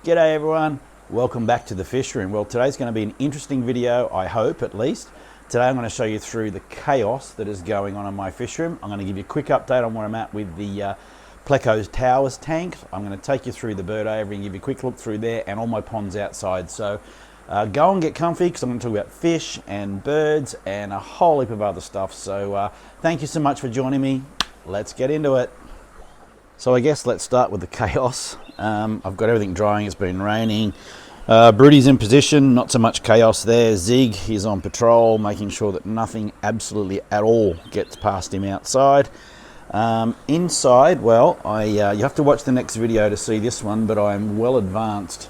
G'day everyone, welcome back to the fish room. Well, today's going to be an interesting video, I hope at least. Today I'm going to show you through the chaos that is going on in my fish room. I'm going to give you a quick update on where I'm at with the Pleco's Towers tank. I'm going to take you through the bird aviary and give you a quick look through there and all my ponds outside. So go and get comfy because I'm going to talk about fish and birds and a whole heap of other stuff. So thank you so much for joining me. Let's get into it. So I guess let's start with the chaos. I've got everything drying, it's been raining. Broodie's in position, not so much chaos there. Zig, he's on patrol, making sure that nothing absolutely at all gets past him outside. Inside, well, you have to watch the next video to see this one, but I'm well advanced.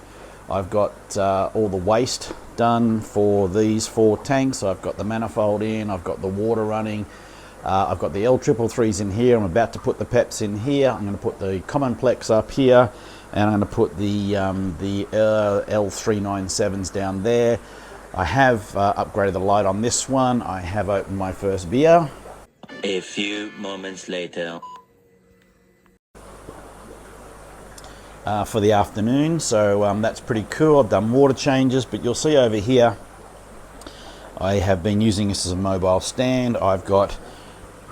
I've got all the waste done for these 4 tanks. I've got the manifold in, I've got the water running. I've got the L333s in here. I'm about to put the PEPs in here. I'm going to put the Commonplex up here, and I'm going to put the L397s down there. I have upgraded the light on this one. I have opened my first beer. A few moments later. For the afternoon, so that's pretty cool. I've done water changes, but you'll see over here I have been using this as a mobile stand. I've got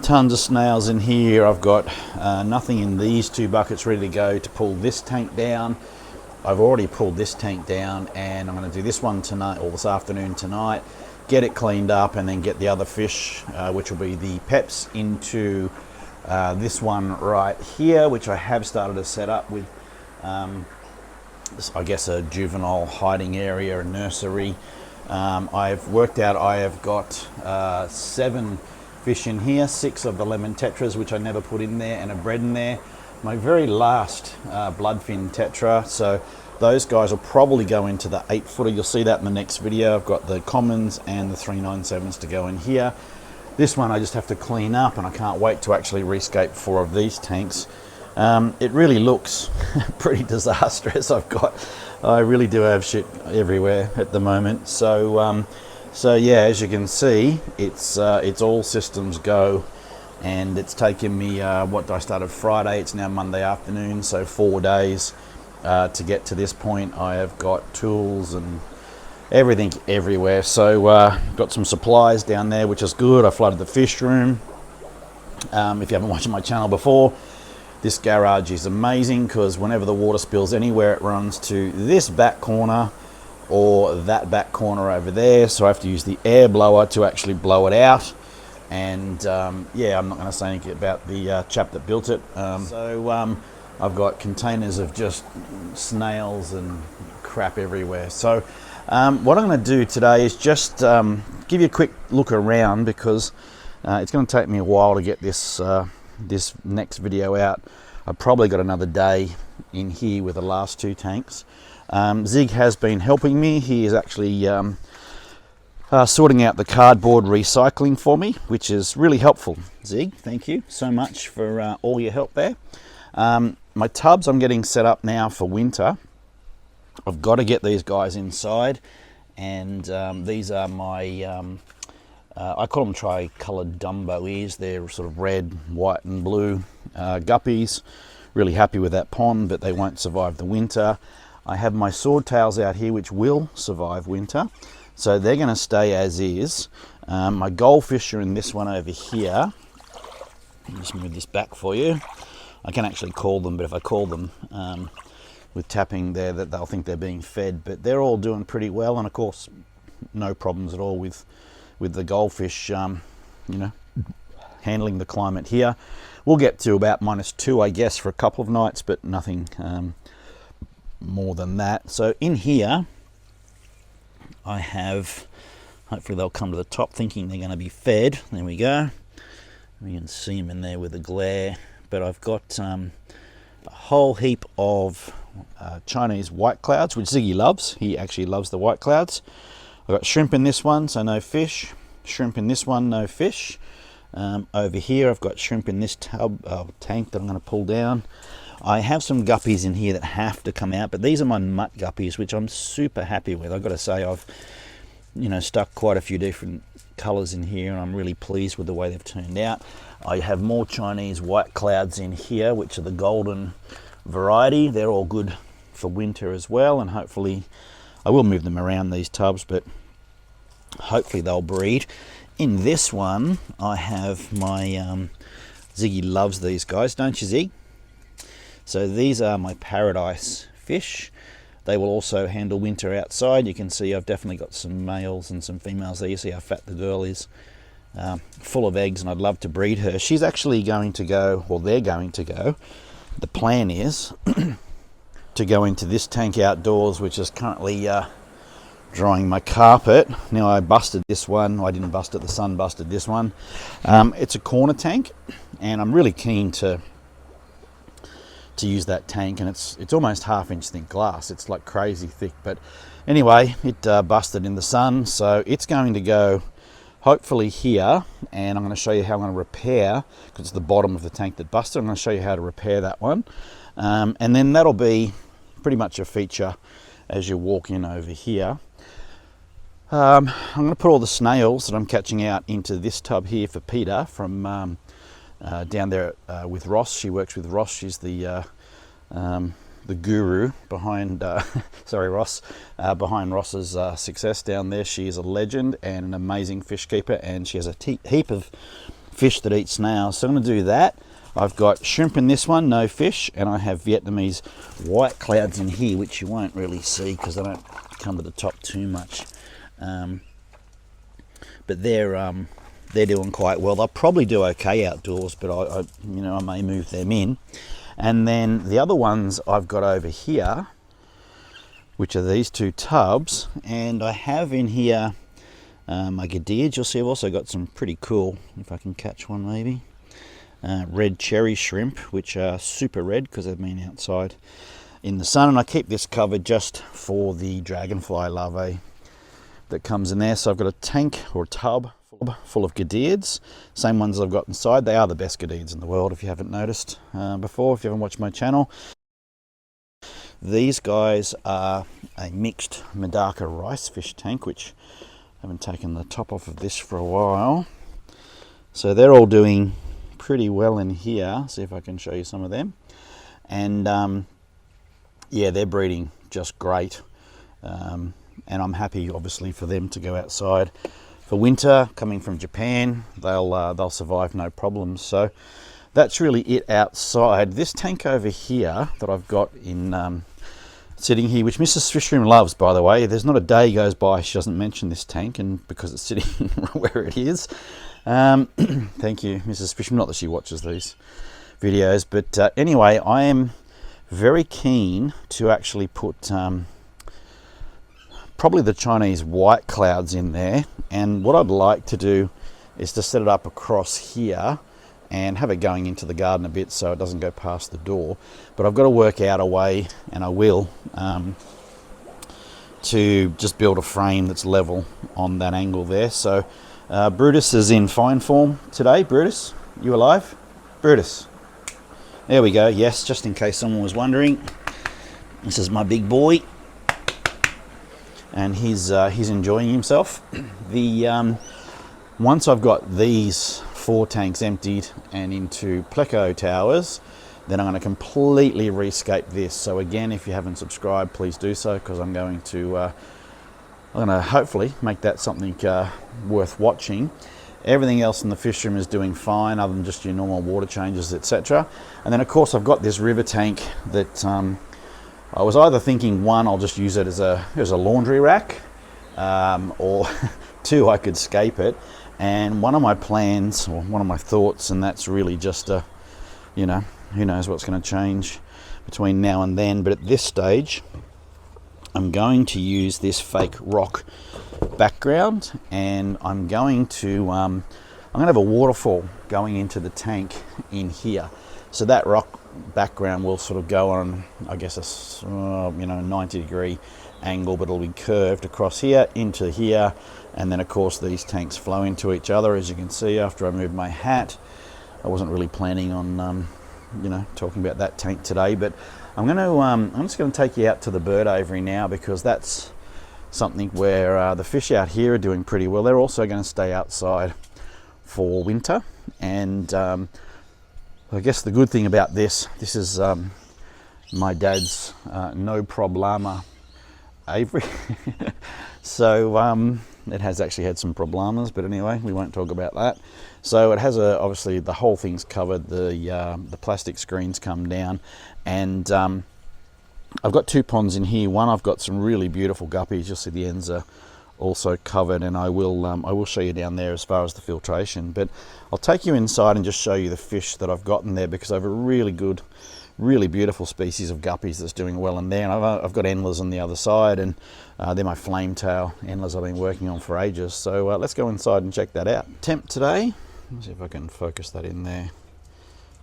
tons of snails in here. I've got nothing in these 2 buckets ready to go to pull this tank down. I've already pulled this tank down, and I'm going to do this one tonight or this afternoon tonight, get it cleaned up, and then get the other fish, which will be the PEPs, into this one right here, which I have started to set up with I guess a juvenile hiding area, a nursery. I've worked out I have got 7 fish in here, 6 of the lemon tetras, which I never put in there, and a bred in there. My very last bloodfin tetra, so those guys will probably go into the 8-footer. You'll see that in the next video. I've got the commons and the 397s to go in here. This one I just have to clean up, and I can't wait to actually rescape 4 of these tanks. It really looks pretty disastrous. I really do have shit everywhere at the moment. So yeah, as you can see, it's all systems go, and it's taken me I started Friday. It's now Monday afternoon, so 4 days to get to this point. I have got tools and everything everywhere. So got some supplies down there, which is good. I flooded the fish room. If you haven't watched my channel before, this garage is amazing because whenever the water spills anywhere, it runs to this back corner or that back corner over there, so I have to use the air blower to actually blow it out. And yeah, I'm not going to say anything about the chap that built it. I've got containers of just snails and crap everywhere. So what I'm going to do today is just give you a quick look around, because it's going to take me a while to get this this next video out. I've probably got another day in here with the last 2 tanks. Zig has been helping me. He is actually sorting out the cardboard recycling for me, which is really helpful. Zig, thank you so much for all your help there. My tubs I'm getting set up now for winter. I've got to get these guys inside, and these are my I call them tri-coloured Dumbo ears. They're sort of red, white and blue guppies. Really happy with that pond, but they won't survive the winter. I have my swordtails out here, which will survive winter, so they're going to stay as is. My goldfish are in this one over here. I'll just move this back for you. I can actually call them, but if I call them with tapping there, that they'll think they're being fed. But they're all doing pretty well, and of course, no problems at all with the goldfish, you know, handling the climate here. We'll get to about -2, I guess, for a couple of nights, but nothing more than that. So in here I have, hopefully they'll come to the top thinking they're going to be fed. There we go. You can see them in there with the glare. But I've got a whole heap of Chinese white clouds, which Ziggy loves. He actually loves the white clouds. I've got shrimp in this one, so no fish. Shrimp in this one, no fish. Over here I've got shrimp in this tank that I'm going to pull down. I have some guppies in here that have to come out, but these are my mutt guppies, which I'm super happy with. I've got to say, I've stuck quite a few different colours in here, and I'm really pleased with the way they've turned out. I have more Chinese white clouds in here, which are the golden variety. They're all good for winter as well, and hopefully I will move them around, these tubs, but hopefully they'll breed. In this one I have my Ziggy loves these guys, don't you, Zig? So these are my paradise fish. They will also handle winter outside. You can see I've definitely got some males and some females there. You see how fat the girl is, full of eggs, and I'd love to breed her. She's actually going to go, well, they're going to go. The plan is to go into this tank outdoors, which is currently drying my carpet. Now I busted this one. I didn't bust it, the sun busted this one. It's a corner tank, and I'm really keen to use that tank, and it's almost half-inch thick glass. It's like crazy thick, but anyway, it busted in the sun, so it's going to go hopefully here, and I'm going to show you how I'm going to repair, because it's the bottom of the tank that busted. I'm going to show you how to repair that one, and then that'll be pretty much a feature as you walk in over here. I'm going to put all the snails that I'm catching out into this tub here for Peter from down there with Ross. She works with Ross. She's the guru behind sorry, Ross, behind Ross's success down there. She is a legend and an amazing fish keeper, and she has a heap of fish that eat snails. So I'm going to do that. I've got shrimp in this one, no fish, and I have Vietnamese white clouds in here, which you won't really see because they don't come to the top too much. But they're doing quite well. They'll probably do okay outdoors, but I may move them in. And then the other ones I've got over here, which are these two tubs, and I have in here my gadids. You'll see I've also got some pretty cool, if I can catch one maybe, red cherry shrimp, which are super red because they've been outside in the sun. And I keep this covered just for the dragonfly larvae that comes in there. So I've got a tank or a tub full of gadids, same ones I've got inside. They are the best gadids in the world, if you haven't noticed before, if you haven't watched my channel. These guys are a mixed Medaka rice fish tank, which I haven't taken the top off of this for a while. So they're all doing pretty well in here. See if I can show you some of them. And yeah, they're breeding just great. And I'm happy, obviously, for them to go outside for winter. Coming from Japan, they'll survive no problems. So that's really it outside. This tank over here that I've got in sitting here, which Mrs. Fishroom loves, by the way. There's not a day goes by she doesn't mention this tank, and because it's sitting where it is. Thank you, Mrs. Fishroom. Not that she watches these videos, but anyway, I am very keen to actually put probably the Chinese white clouds in there, and what I'd like to do is to set it up across here and have it going into the garden a bit so it doesn't go past the door. But I've got to work out a way, and I will, to just build a frame that's level on that angle there. So Brutus is in fine form today. Brutus, you alive? Brutus, there we go. Yes, just in case someone was wondering, this is my big boy, and he's enjoying himself. The once I've got these 4 tanks emptied and into Pleco towers, then I'm going to completely rescape this. So again, if you haven't subscribed, please do so, because I'm going to hopefully make that something worth watching. Everything else in the fish room is doing fine, other than just your normal water changes, etc. And then of course I've got this river tank that I was either thinking, one, I'll just use it as a laundry rack, or 2, I could scape it. And one of my plans, or one of my thoughts, and that's really just a, who knows what's going to change between now and then, but at this stage I'm going to use this fake rock background, and I'm going to have a waterfall going into the tank in here. So that rock background will sort of go on, I guess, a 90-degree angle, but it'll be curved across here into here, and then of course these tanks flow into each other, as you can see. After I moved my hat, I wasn't really planning on talking about that tank today, but I'm just going to take you out to the bird aviary now, because that's something where the fish out here are doing pretty well. They're also going to stay outside for winter, and I guess the good thing about this is my dad's no problema aviary. So it has actually had some problemas, but anyway, we won't talk about that. So it has obviously the whole thing's covered, the plastic screens come down, and I've got 2 ponds in here. One, I've got some really beautiful guppies. You'll see the ends are also covered, and I will show you down there as far as the filtration. But I'll take you inside and just show you the fish that I've got in there, because I have a really good, really beautiful species of guppies that's doing well in there. And I've got endlers on the other side, and they're my flame tail endlers I've been working on for ages. So let's go inside and check that out. Temp today, let's see if I can focus that in there.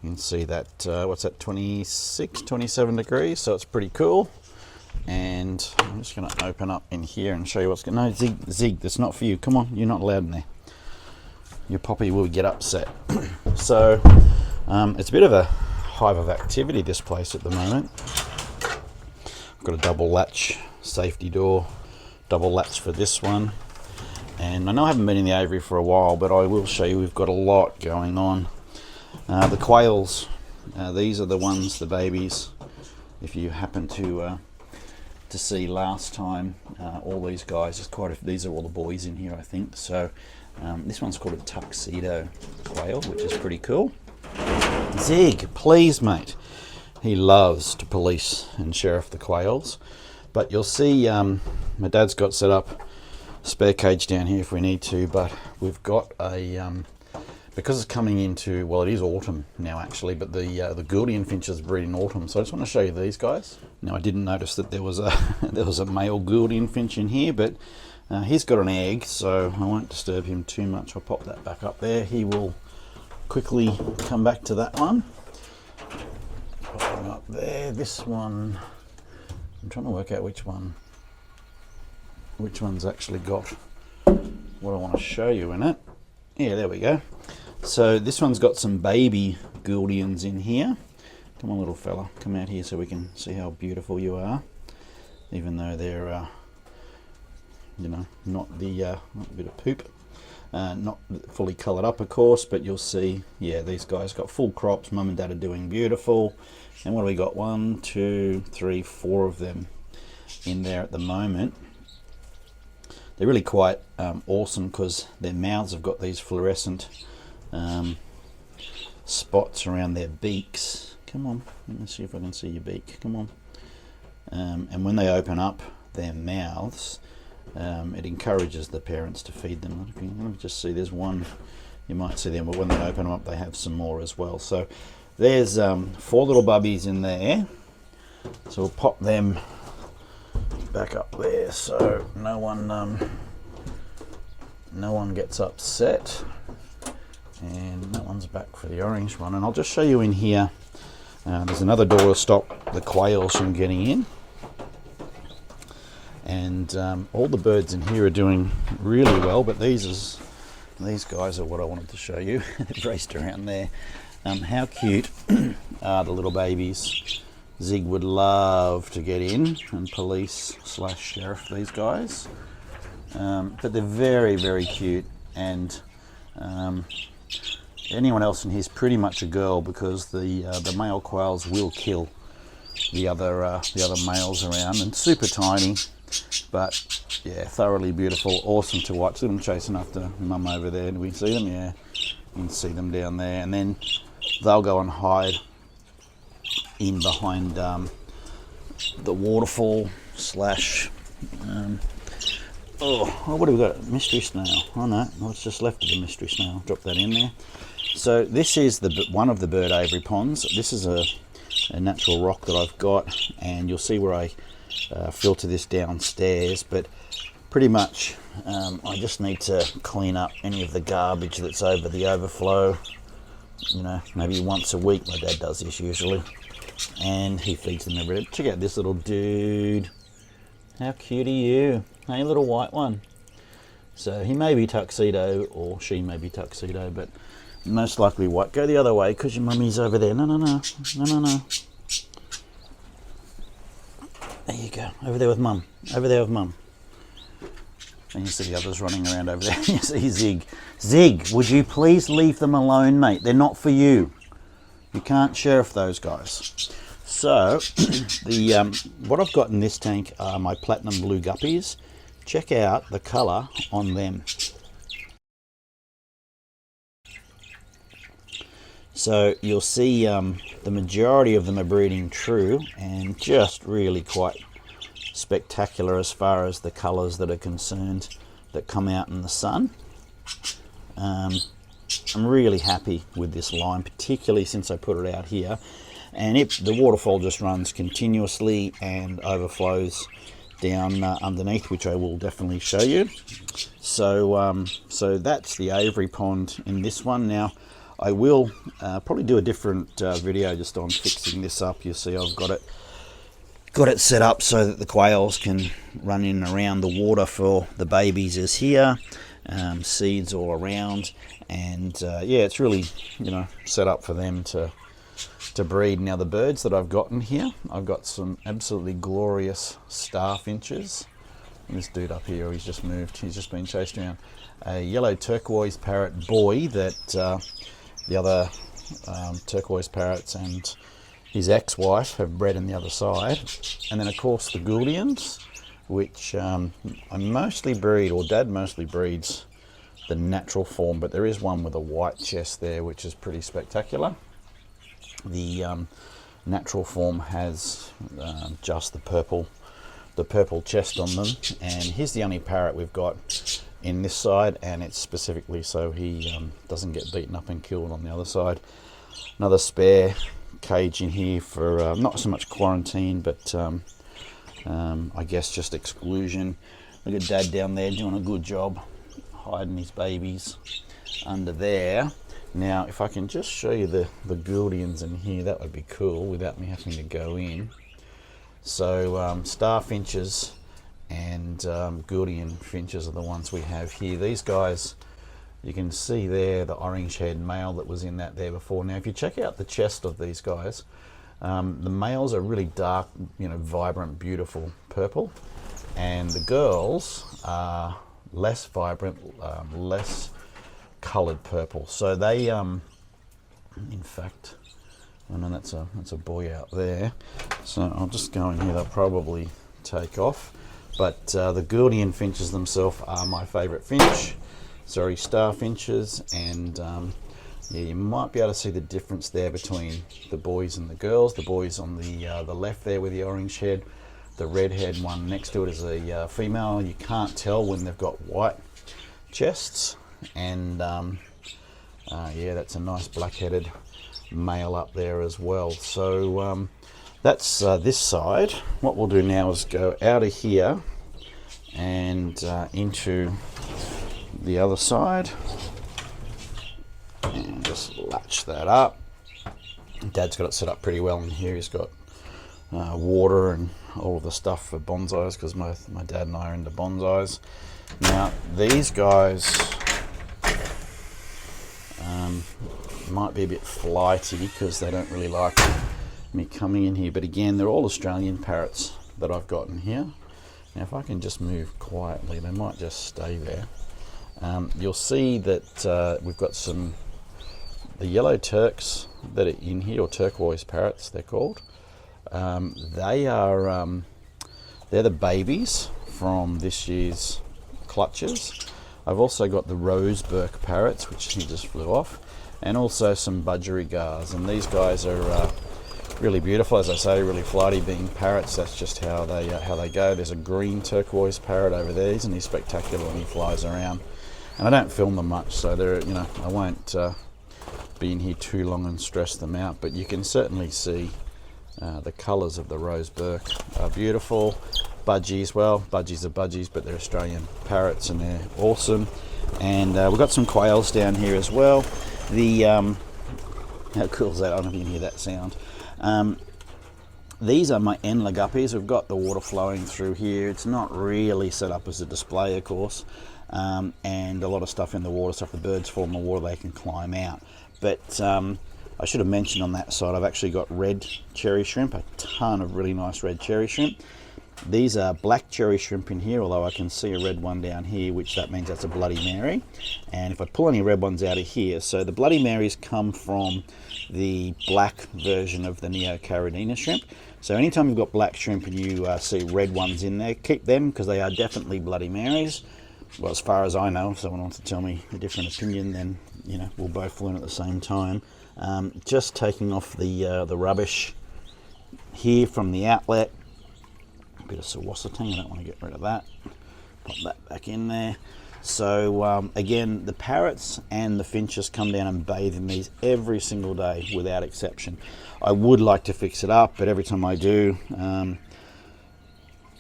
You can see that, what's that, 26, 27 degrees, so it's pretty cool. And I'm just going to open up in here and show you what's going on. No, Zig, that's not for you. Come on, you're not allowed in there. Your poppy will get upset. So it's a bit of a hive of activity, this place at the moment. I've got a double latch safety door, double latch for this one. And I know I haven't been in the aviary for a while, but I will show you we've got a lot going on. The quails, these are the ones, the babies. If you happen to see last time, all these guys, there's quite a, these are all the boys in here, I think. So this one's called a tuxedo quail, which is pretty cool. Zig, please mate. He loves to police and sheriff the quails. But you'll see my dad's got set up a spare cage down here if we need to, but we've got a because it's coming into, well, it is autumn now actually, but the Gouldian finches breed in autumn. So I just want to show you these guys. Now I didn't notice that there was a there was a male Gouldian finch in here, but he's got an egg, so I won't disturb him too much. I'll pop that back up there. He will quickly come back to that one. Pop him up there. This one, I'm trying to work out which one's actually got what I want to show you in it. Yeah, there we go. So this one's got some baby Gouldians in here. Come on, little fella, come out here so we can see how beautiful you are. Even though they're, you know, not the not a bit of poop, not fully coloured up, of course. But you'll see, yeah, these guys got full crops. Mum and Dad are doing beautiful. And what do we got? 1, 2, 3, 4 of them in there at the moment. They're really quite awesome because their mouths have got these fluorescent spots around their beaks. Come on, let me see if I can see your beak. Come on. And when they open up their mouths, it encourages the parents to feed them. Let me just see, there's one, you might see them, but when they open them up, they have some more as well. So there's 4 little bubbies in there. So we'll pop them back up there so no one gets upset. And that one's back for the orange one. And I'll just show you in here. There's another door to stop the quails from getting in. And all the birds in here are doing really well, but these guys are what I wanted to show you. They've raced around there. How cute are the little babies? Zig would love to get in and police / sheriff these guys. But they're very, very cute, and anyone else in here is pretty much a girl, because the male quails will kill the other males around, and super tiny, but yeah, thoroughly beautiful, awesome to watch. Look at them chasing after Mum over there. Do we see them? Yeah, you can see them down there, and then they'll go and hide in behind the waterfall / oh, what have we got? Mystery snail. Oh no, what's just left of the mystery snail? Drop that in there. So this is one of the bird aviary ponds. This is a natural rock that I've got, and you'll see where I filter this downstairs. But pretty much, I just need to clean up any of the garbage that's over the overflow. You know, maybe once a week. My dad does this usually, and he feeds them every day. Check out this little dude. How cute are you? Hey, little white one. So he may be tuxedo, or she may be tuxedo, but most likely white. Go the other way, because your mummy's over there. No. There you go. Over there with Mum. Over there with Mum. And you see the others running around over there. You see Zig. Zig, would you please leave them alone, mate? They're not for you. You can't sheriff those guys. So what I've got in this tank are my platinum blue guppies. Check out the colour on them. So you'll see the majority of them are breeding true and just really quite spectacular as far as the colours that are concerned that come out in the sun. I'm really happy with this line, particularly since I put it out here, and the waterfall just runs continuously and overflows down underneath, which I will definitely show you. So so that's the aviary pond in this one. Now I will probably do a different video just on fixing this up. You see I've got it set up so that the quails can run in and around the water for the babies is here. Seeds all around, and yeah, it's really, you know, set up for them to breed. Now the birds that I've got in here, I've got some absolutely glorious starfinches. This dude up here, he's just moved, he's just been chased around. A yellow turquoise parrot boy that the other turquoise parrots and his ex-wife have bred on the other side. And then of course the Gouldians, which I mostly breed, or Dad mostly breeds the natural form, but there is one with a white chest there which is pretty spectacular. The natural form has just the purple chest on them, and here's the only parrot we've got in this side, and it's specifically so he doesn't get beaten up and killed on the other side. Another spare cage in here for not so much quarantine, but I guess just exclusion. Look at Dad down there doing a good job hiding his babies under there. Now if I can just show you the Gouldians in here, that would be cool without me having to go in. So starfinches and Gouldian finches are the ones we have here. These guys, you can see there the orange haired male that was in that there before. Now if you check out the chest of these guys, the males are really dark, you know, vibrant, beautiful purple, and the girls are less vibrant, less coloured purple. So they, in fact, I know that's a boy out there. So I'll just go in here. They'll probably take off. But the Gouldian finches themselves are my favourite finch. Sorry, starfinches, and yeah, you might be able to see the difference there between the boys and the girls. The boys on the left there with the orange head, the red-haired one next to it is a female. You can't tell when they've got white chests, and yeah, that's a nice black-headed male up there as well. So that's this side. What we'll do now is go out of here and into the other side, and just latch that up. Dad's got it set up pretty well in here. He's got water and all of the stuff for bonsais, because my dad and I are into bonsais. Now these guys might be a bit flighty because they don't really like me coming in here, but again, they're all Australian parrots that I've got in here. Now if I can just move quietly, they might just stay there. You'll see that we've got the yellow Turks that are in here, or turquoise parrots they're called. They are they're the babies from this year's clutches. I've also got the Roseburg parrots, which he just flew off, and also some budgerigars, and these guys are really beautiful, as I say, really flighty. Being parrots, that's just how they go. There's a green turquoise parrot over there, isn't he spectacular when he flies around? And I don't film them much, so they're, you know, I won't be in here too long and stress them out, but you can certainly see the colours of the Roseburg are beautiful. Budgies, well, budgies are budgies, but they're Australian parrots and they're awesome. And we've got some quails down here as well. How cool is that? I don't know if you can hear that sound. These are my Enla guppies. We've got the water flowing through here. It's not really set up as a display, of course, and a lot of stuff in the water, so if the birds fall in the water they can climb out. But I should have mentioned on that side, I've actually got red cherry shrimp, a ton of really nice red cherry shrimp. These are black cherry shrimp in here, although I can see a red one down here, which that means that's a Bloody Mary. And if I pull any red ones out of here, so the Bloody Marys come from the black version of the Neocaridina shrimp. So anytime you've got black shrimp and you see red ones in there, keep them because they are definitely Bloody Marys. Well, as far as I know, if someone wants to tell me a different opinion, then you know we'll both learn at the same time. Just taking off the rubbish here from the outlet. A bit of sawasatang, I don't want to get rid of that. Pop that back in there. So again, the parrots and the finches come down and bathe in these every single day without exception. I would like to fix it up, but every time I do,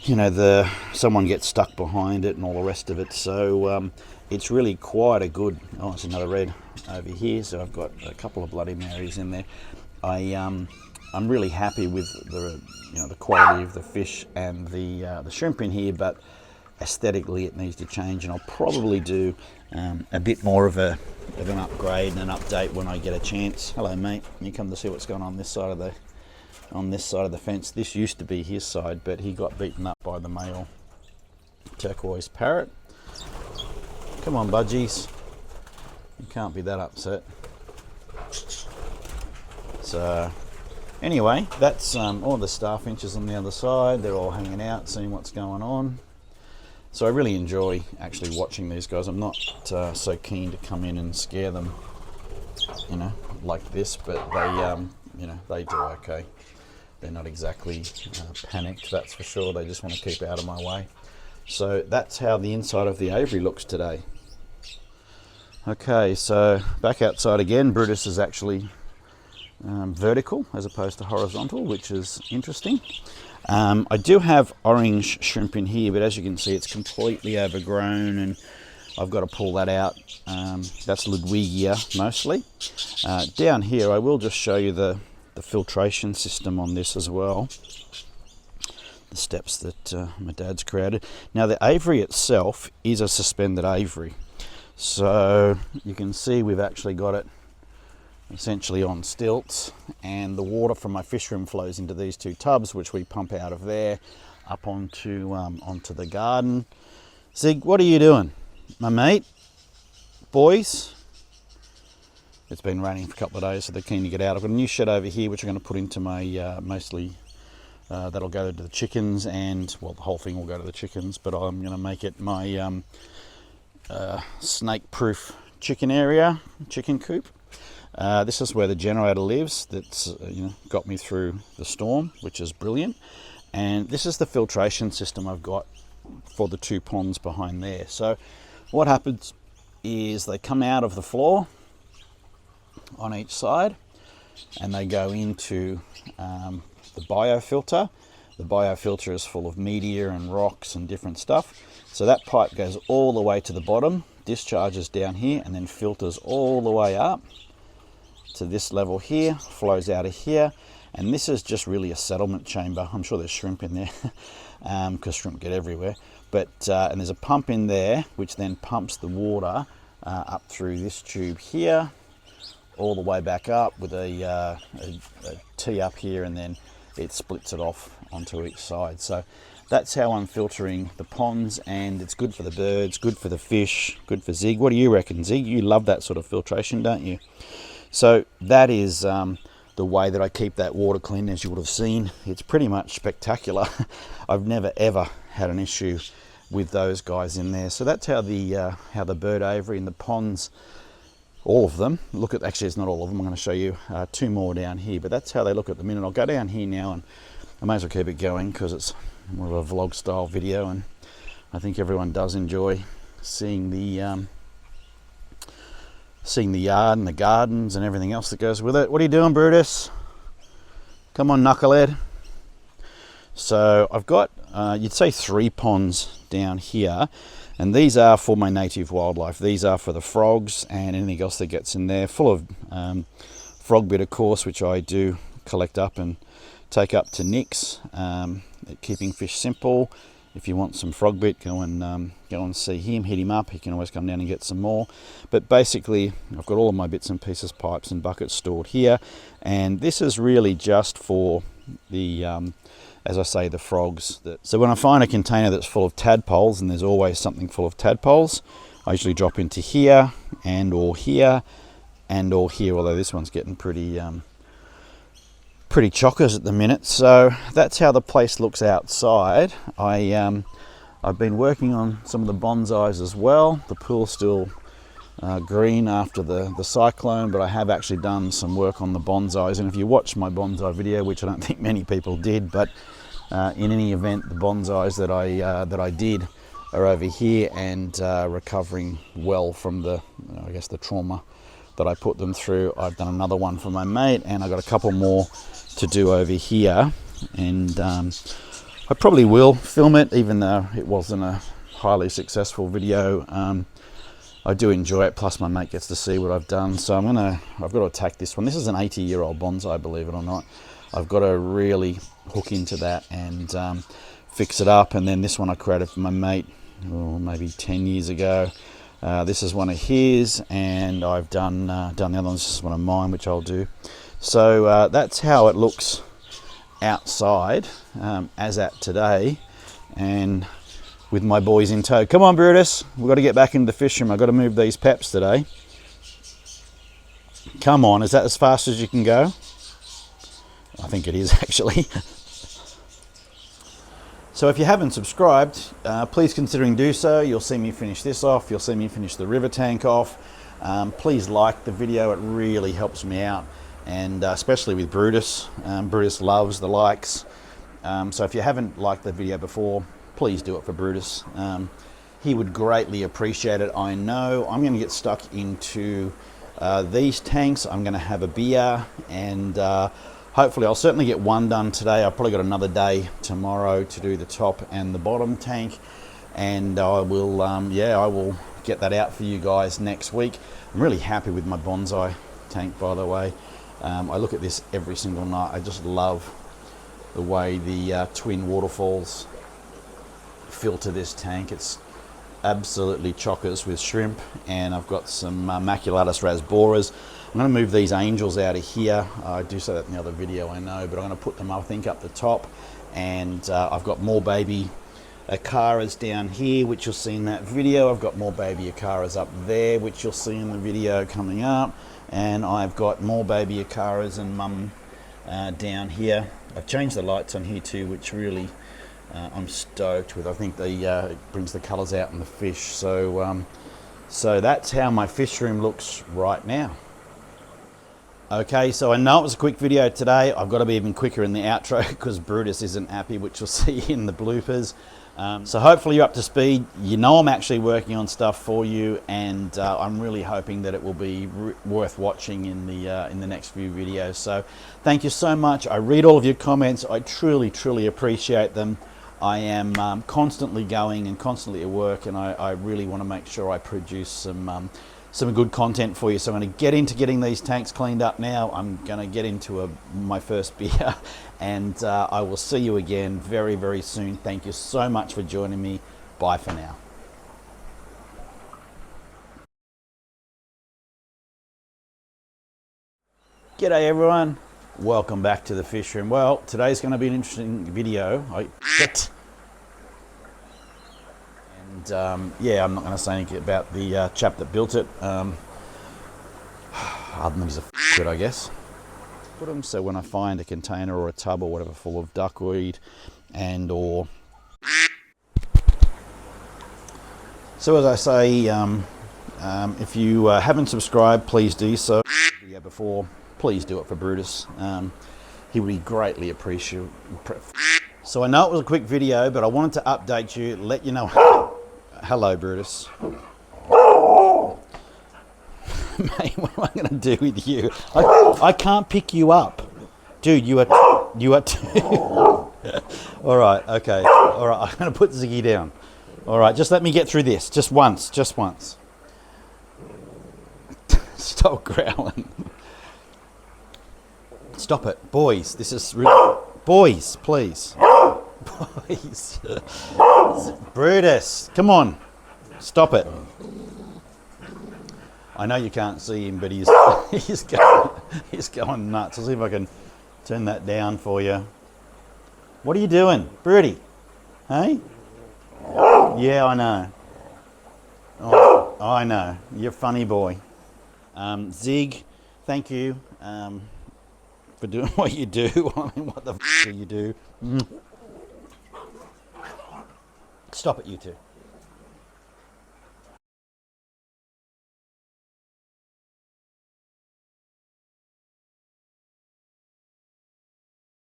you know, someone gets stuck behind it and all the rest of it. So it's really quite a good. Oh, it's another red over here. So I've got a couple of Bloody Marys in there. I'm really happy with the quality of the fish and the shrimp in here, but aesthetically it needs to change, and I'll probably do a bit more of an upgrade and an update when I get a chance. Hello, mate. You come to see what's going on this side of the fence. This used to be his side, but he got beaten up by the male turquoise parrot. Come on, budgies. You can't be that upset. So anyway, that's all the starfinches on the other side. They're all hanging out, seeing what's going on. So I really enjoy actually watching these guys. I'm not so keen to come in and scare them, you know, like this, but they do okay. They're not exactly panicked, that's for sure. They just want to keep out of my way. So that's how the inside of the aviary looks today. Okay, so back outside again. Brutus is actually vertical as opposed to horizontal, which is interesting. I do have orange shrimp in here, but as you can see it's completely overgrown and I've got to pull that out. That's Ludwigia mostly. Down here I will just show you the filtration system on this as well. The steps that my dad's created. Now the aviary itself is a suspended aviary. So you can see we've actually got it essentially on stilts, and the water from my fish room flows into these two tubs, which we pump out of there up onto the garden. Zig, what are you doing, my mate? Boys, it's been raining for a couple of days, so they're keen to get out. I've got a new shed over here which I'm going to put into my mostly that'll go to the chickens, and well, the whole thing will go to the chickens, but I'm going to make it my snake proof chicken area, chicken coop. This is where the generator lives that's got me through the storm, which is brilliant. And this is the filtration system I've got for the two ponds behind there. So what happens is they come out of the floor on each side and they go into the biofilter. The biofilter is full of media and rocks and different stuff. So that pipe goes all the way to the bottom, discharges down here, and then filters all the way up to this level here, flows out of here, and this is just really a settlement chamber. I'm sure there's shrimp in there because shrimp get everywhere, but and there's a pump in there which then pumps the water up through this tube here all the way back up with a T up here, and then it splits it off onto each side. So that's how I'm filtering the ponds, and it's good for the birds, good for the fish, good for Zig. What do you reckon, Zig? You love that sort of filtration, don't you? So that is the way that I keep that water clean. As you would have seen, it's pretty much spectacular. I've never ever had an issue with those guys in there. So that's how the bird aviary and the ponds, all of them, look at. Actually, it's not all of them. I'm going to show you two more down here, but that's how they look at the minute. I'll go down here now, and I may as well keep it going because it's more of a vlog style video, and I think everyone does enjoy seeing the yard and the gardens and everything else that goes with it. What are you doing, Brutus? Come on, knucklehead. So I've got, you'd say 3 ponds down here, and these are for my native wildlife. These are for the frogs and anything else that gets in there, full of frog bit, of course, which I do collect up and take up to Nick's at Keeping Fish Simple. If you want some frog bit, go and see him, hit him up. He can always come down and get some more. But basically, I've got all of my bits and pieces, pipes and buckets stored here, and this is really just for the as I say, the frogs. So when I find a container that's full of tadpoles, and there's always something full of tadpoles, I usually drop into here and or here and or here, although this one's getting pretty chockers at the minute. So that's how the place looks outside. I've been working on some of the bonsais as well. The pool's still green after the cyclone, but I have actually done some work on the bonsais. And if you watch my bonsai video, which I don't think many people did, but in any event, the bonsais that I did are over here and recovering well from the trauma that I put them through. I've done another one for my mate, and I've got a couple more to do over here, and I probably will film it, even though it wasn't a highly successful video. I do enjoy it, plus my mate gets to see what I've done. So I've got to attack this one. This is an 80-year-old bonsai, believe it or not. I've got to really hook into that and fix it up. And then this one I created for my mate, maybe 10 years ago. This is one of his, and I've done the other one. This is one of mine, which I'll do. So that's how it looks outside as at today, and with my boys in tow. Come on, Brutus, we've got to get back into the fish room. I've got to move these peps today. Come on, is that as fast as you can go? I think it is, actually. So if you haven't subscribed, please consider do so. You'll see me finish this off. You'll see me finish the river tank off. Please like the video. It really helps me out, and especially with Brutus. Brutus loves the likes. So if you haven't liked the video before, please do it for Brutus. He would greatly appreciate it. I know I'm going to get stuck into these tanks. I'm going to have a beer, and hopefully I'll certainly get one done today. I've probably got another day tomorrow to do the top and the bottom tank, and I will get that out for you guys next week. I'm really happy with my bonsai tank, by the way. I look at this every single night. I just love the way the twin waterfalls filter this tank. It's absolutely chockers with shrimp, and I've got some maculatus rasboras. I'm going to move these angels out of here. I do say that in the other video, I know, but I'm going to put them, I think, up the top. And I've got more baby acaras down here, which you'll see in that video. I've got more baby acaras up there, which you'll see in the video coming up. And I've got more baby acaras and mum down here. I've changed the lights on here too, which really I'm stoked with. I think it brings the colours out in the fish. So that's how my fish room looks right now. Okay, so I know it was a quick video today. I've got to be even quicker in the outro because Brutus isn't happy, which you'll see in the bloopers. So hopefully you're up to speed. You know I'm actually working on stuff for you, and I'm really hoping that it will be worth watching in the next few videos. So thank you so much. I read all of your comments. I truly, truly appreciate them. I am constantly going and constantly at work, and I really want to make sure I produce some good content for you. So I'm going to get into getting these tanks cleaned up now. I'm going to get into my first beer, and I will see you again very, very soon. Thank you so much for joining me. Bye for now. G'day everyone. Welcome back to the fish room. Well, today's going to be an interesting video. Yeah, I'm not going to say anything about the chap that built it, other than he's a f***it, I guess. Put them so when I find a container or a tub or whatever full of duckweed and or... So as I say, if you haven't subscribed, please do so. Before, please do it for Brutus. He would be greatly appreciated. So I know it was a quick video, but I wanted to update you, let you know... Hello, Brutus. Mate, what am I going to do with you? I can't pick you up. Dude, you are too... All right, okay. All right, I'm going to put Ziggy down. All right, just let me get through this. Just once. Stop growling. Stop it. Boys, this is... Boys, please. Boys. Brutus, come on. Stop it. I know you can't see him, but he's going nuts. I'll see if I can turn that down for you. What are you doing? Birdie? Hey? Yeah, I know. Oh, I know. You're a funny boy. Zig, thank you for doing what you do. I mean, what the f do you do? Stop it, you two.